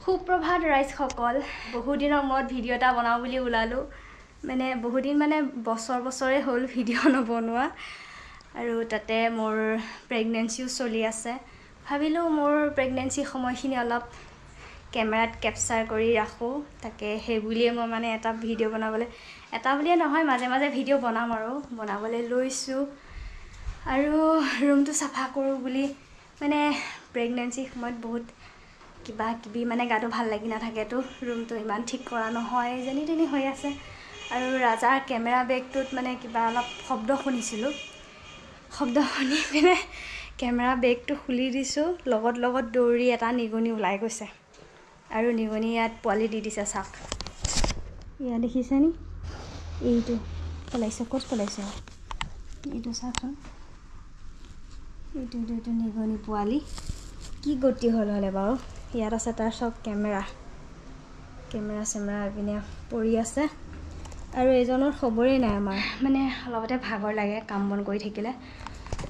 সুপ্ৰভাত ৰাইজ সকল বহু দিনৰ মূৰত ভিডিঅ' এটা বনাওঁ বুলি ওলালোঁ মানে বহুদিন মানে বছৰে হ'ল ভিডিঅ' নবনোৱা আৰু তাতে মোৰ প্ৰেগনেন্সিও চলি আছে ভাবিলোঁ মোৰ প্ৰেগনেন্সি সময়খিনি অলপ কেমেৰাত কেপচাৰ কৰি ৰাখোঁ তাকে সেই বুলিয়ে মই মানে এটা ভিডিঅ' বনাবলৈ এটা বুলিয়ে নহয় মাজে মাজে ভিডিঅ' বনাম আৰু বনাবলৈ লৈছোঁ আৰু ৰুমটো চাফা কৰোঁ বুলি মানে প্ৰেগনেন্সি সময়ত বহুত কিবা কিবি মানে গাটো ভাল লাগি নাথাকেতো ৰুমটো ইমান ঠিক কৰা নহয় যেনি তেনি হৈ আছে আৰু ৰাজাৰ কেমেৰা বেগটোত মানে কিবা অলপ শব্দ শুনিছিলোঁ শব্দ শুনি পিনে কেমেৰা বেগটো খুলি দিছোঁ লগত দৌৰি এটা নিগনি ওলাই গৈছে আৰু নিগনি ইয়াত পোৱালি দি দিছে চাওক ইয়াত দেখিছেনি এইটো পলাইছে ক'ত পলাইছে এইটো চাওকচোন এইটো নিগনি পোৱালি কি গতি হ'লে বাৰু ইয়াত আছে তাৰ সব কেমেৰা চেমেৰা পিনে পৰি আছে আৰু এইজনৰ খবৰেই নাই আমাৰ মানে অলপতে ভাগৰ লাগে কাম বন কৰি থাকিলে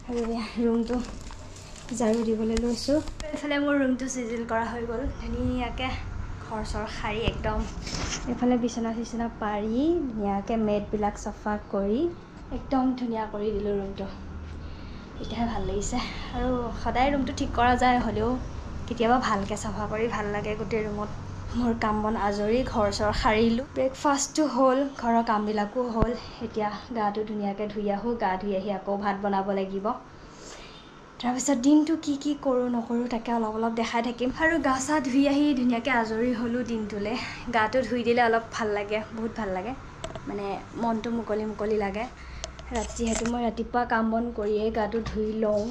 আৰু ৰুমটো ঝাৰু দিবলৈ লৈছোঁ এইফালে মোৰ ৰুমটো চিজিল কৰা হৈ গ'ল ধুনীয়াকৈ ঘৰ চৰ সাৰি একদম এইফালে বিচনা পাৰি ধুনীয়াকৈ মেটবিলাক চাফা কৰি একদম ধুনীয়া কৰি দিলোঁ ৰুমটো এতিয়াহে ভাল লাগিছে আৰু সদায় ৰুমটো ঠিক কৰা যায় হ'লেও কেতিয়াবা ভালকৈ চাফা কৰি ভাল লাগে গোটেই ৰুমত মোৰ কাম বন আজৰি ঘৰ চৰ সাৰিলোঁ ব্ৰেকফাষ্টটো হ'ল ঘৰৰ কামবিলাকো হ'ল এতিয়া গাটো ধুনীয়াকৈ ধুই আহোঁ গা ধুই আহি আকৌ ভাত বনাব লাগিব তাৰপিছত দিনটো কি কৰোঁ নকৰোঁ তাকে অলপ দেখাই থাকিম আৰু গা চা ধুই আহি ধুনীয়াকৈ আজৰি হ'লোঁ দিনটোলৈ গাটো ধুই দিলে অলপ ভাল লাগে বহুত ভাল লাগে মানে মনটো মুকলি লাগে যিহেতু মই ৰাতিপুৱা কাম বন কৰিয়েই গাটো ধুই লওঁ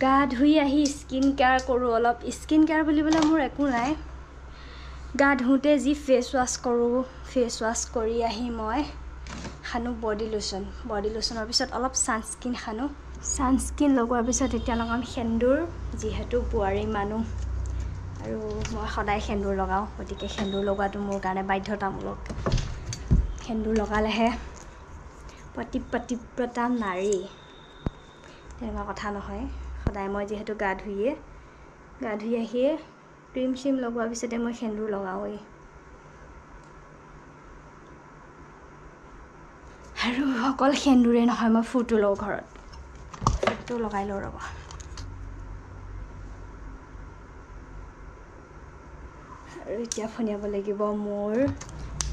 গা ধুই আহি স্কিন কেয়াৰ কৰোঁ অলপ স্কিন কেয়াৰ বুলিবলৈ মোৰ একো নাই গা ধুওঁতে যি ফেচ ৱাছ কৰোঁ ফেচ ৱাছ কৰি আহি মই সানো বডি লোচনৰ পিছত অলপ ছানস্ক্ৰীন সানো ছানস্ক্ৰীন লগোৱাৰ পিছত এতিয়া লগাম সেন্দুৰ যিহেতু বোৱাৰী মানুহ আৰু মই সদায় সেন্দুৰ লগাওঁ গতিকে সেন্দুৰ লগোৱাটো মোৰ কাৰণে বাধ্যতামূলক সেন্দুৰ লগালেহে পতিব্ৰতা নাৰী তেনেকুৱা কথা নহয় সদায় মই যিহেতু গা ধুই আহিয়ে ক্ৰীম চিম লগোৱাৰ পিছতে মই সেন্দুৰ লগাওঁৱেই আৰু অকল সেন্দুৰে নহয় মই ফুটো লওঁ ঘৰত ফুটো লগাই লওঁ ৰ'ব আৰু এতিয়া ফনিয়াব লাগিব মোৰ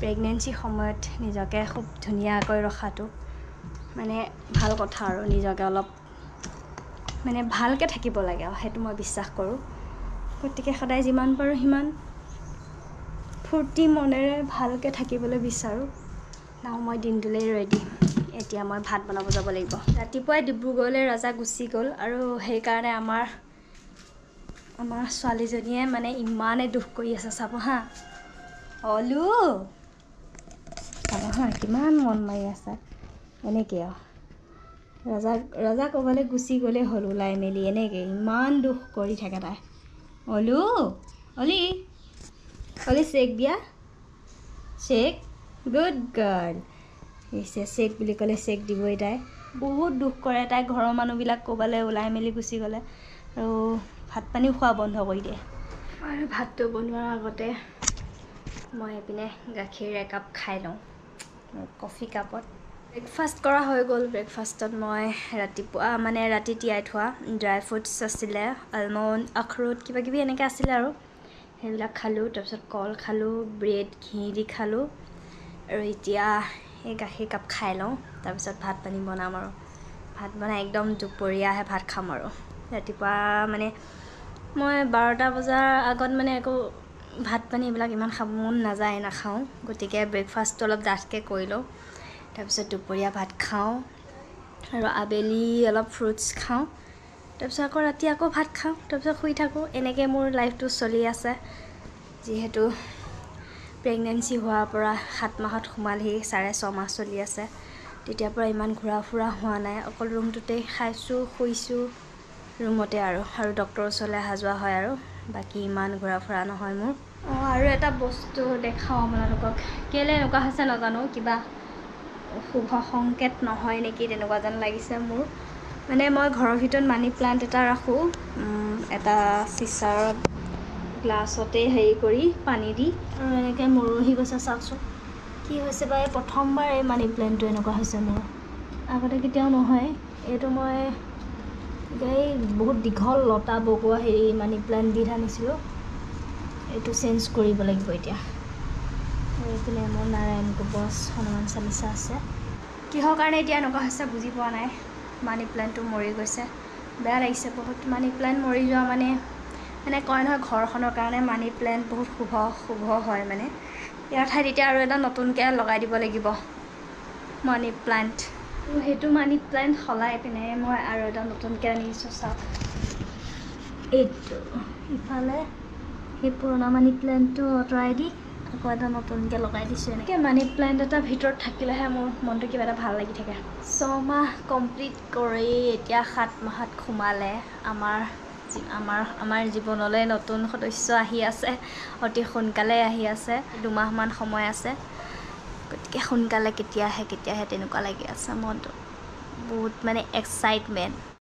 প্ৰেগনেন্সি সময়ত নিজকে খুব ধুনীয়াকৈ ৰখাটো মানে ভাল কথা আৰু নিজকে অলপ মানে ভালকৈ থাকিব লাগে আৰু সেইটো মই বিশ্বাস কৰোঁ গতিকে সদায় যিমান পাৰোঁ সিমান ফূৰ্তি মনেৰে ভালকৈ থাকিবলৈ বিচাৰোঁ মই দিনটোলৈ ৰেডি এতিয়া মই ভাত বনাব যাব লাগিব ৰাতিপুৱাই ডিব্ৰুগড়লৈ ৰাজা গুচি গ'ল আৰু সেইকাৰণে আমাৰ ছোৱালীজনীয়ে মানে ইমানে দুখ কৰি আছে চাব হা অলু চাব হা কিমান মন মাৰি আছে এনেকৈ আৰু ৰাজা ক'বলৈ গুচি গ'লেই হ'ল ওলাই মেলি এনেকৈ ইমান দুখ কৰি থাকে তাই অলি চেক দিয়া চেক গুড গাৰ্ল চেক বুলি ক'লে চেক দিবই তাই বহুত দুখ কৰে তাই ঘৰৰ মানুহবিলাক ক'ৰবালৈ ওলাই মেলি গুচি গ'লে আৰু ভাত পানীও খোৱা বন্ধ কৰি দিয়ে আৰু ভাতটো বনোৱাৰ আগতে মই এইপিনে গাখীৰ একাপ খাই লওঁ কফি কাপত ব্ৰেকফাষ্ট কৰা হৈ গ'ল ব্ৰেকফাষ্টত মই ৰাতিপুৱা মানে ৰাতি তিয়াই থোৱা ড্ৰাই ফ্ৰুটছ আছিলে আলমণ্ড আখৰোট কিবাকিবি এনেকৈ আছিলে আৰু সেইবিলাক খালোঁ তাৰপিছত কল খালোঁ ব্ৰেড ঘি দি খালোঁ আৰু এতিয়া এই গাখীৰ কাপ খাই লওঁ তাৰপিছত ভাত পানী বনাম আৰু ভাত বনাই একদম দুপৰীয়াহে ভাত খাম আৰু ৰাতিপুৱা মানে মই 12টা বজাৰ আগত মানে একো ভাত পানী এইবিলাক ইমান খাব মন নাযায় নাখাওঁ গতিকে ব্ৰেকফাষ্টটো অলপ ডাঠকৈ কৰি লওঁ তাৰপিছত দুপৰীয়া ভাত খাওঁ আৰু আবেলি অলপ ফ্ৰুটছ খাওঁ তাৰপিছত আকৌ ৰাতি আকৌ ভাত খাওঁ তাৰপিছত শুই থাকোঁ এনেকৈ মোৰ লাইফটো চলি আছে যিহেতু প্ৰেগনেন্সি হোৱাৰ পৰা 7 মাহত সোমালহি 6.5 মাহ চলি আছে তেতিয়াৰ পৰা ইমান ঘূৰা ফুৰা হোৱা নাই অকল ৰুমটোতেই খাইছোঁ শুইছোঁ ৰুমতে আৰু ডক্টৰৰ ওচৰলৈ অহা যোৱা হয় আৰু বাকী ইমান ঘূৰা ফুৰা নহয় মোৰ আৰু এটা বস্তু দেখাওঁ আপোনালোকক কেলৈ এনেকুৱা হৈছে নাজানো কিবা শুভ সংকেত নহয় নেকি তেনেকুৱা যেন লাগিছে মোৰ মানে মই ঘৰৰ ভিতৰত মানি প্লাণ্ট এটা ৰাখোঁ এটা চিচাৰত গ্লাছতে হেৰি কৰি পানী দি আৰু এনেকৈ মৰহি গৈছে চাওকচোন কি হৈছে বা এই প্ৰথমবাৰ এই মানি প্লেণ্টটো এনেকুৱা হৈছে মোৰ আগতে কেতিয়াও নহয় এইটো মই এই বহুত দীঘল লতা বগোৱা হেৰি মানি প্লেণ্ট দি আনিছিলোঁ এইটো চেঞ্জ কৰিব লাগিব এতিয়া এইপিনে মোৰ নাৰায়ণ গছ হনুমান চালিচা আছে কিহৰ কাৰণে এতিয়া এনেকুৱা হৈছে বুজি পোৱা নাই মানি প্লেণ্টটো মৰি গৈছে বেয়া লাগিছে বহুত মানি প্লেণ্ট মৰি যোৱা মানে কয় নহয় ঘৰখনৰ কাৰণে মানি প্লেণ্ট বহুত শুভ হয় মানে ইয়াৰ ঠাইত এতিয়া আৰু এটা নতুনকৈ লগাই দিব লাগিব মানি প্লেণ্ট সেইটো মানি প্লেণ্ট সলাই পিনে মই আৰু এটা নতুনকৈ আনিছোঁ চাওক এইটো ইফালে সেই পুৰণা মানি প্লেণ্টটো আঁতৰাই দি আকৌ এটা নতুনকৈ লগাই দিছোঁ এনেকৈ মানি প্লেণ্ট এটা ভিতৰত থাকিলেহে মোৰ মনটো কিবা এটা ভাল লাগি থাকে 6 মাহ কমপ্লিট কৰি এতিয়া 7 মাহত সোমালে আমাৰ জীৱনলৈ নতুন সদস্য আহি আছে অতি সোনকালে আহি আছে 2 মাহমান সময় আছে গতিকে সোনকালে কেতিয়া আহে তেনেকুৱা লাগি আছে মনটো বহুত মানে এক্সাইটমেণ্ট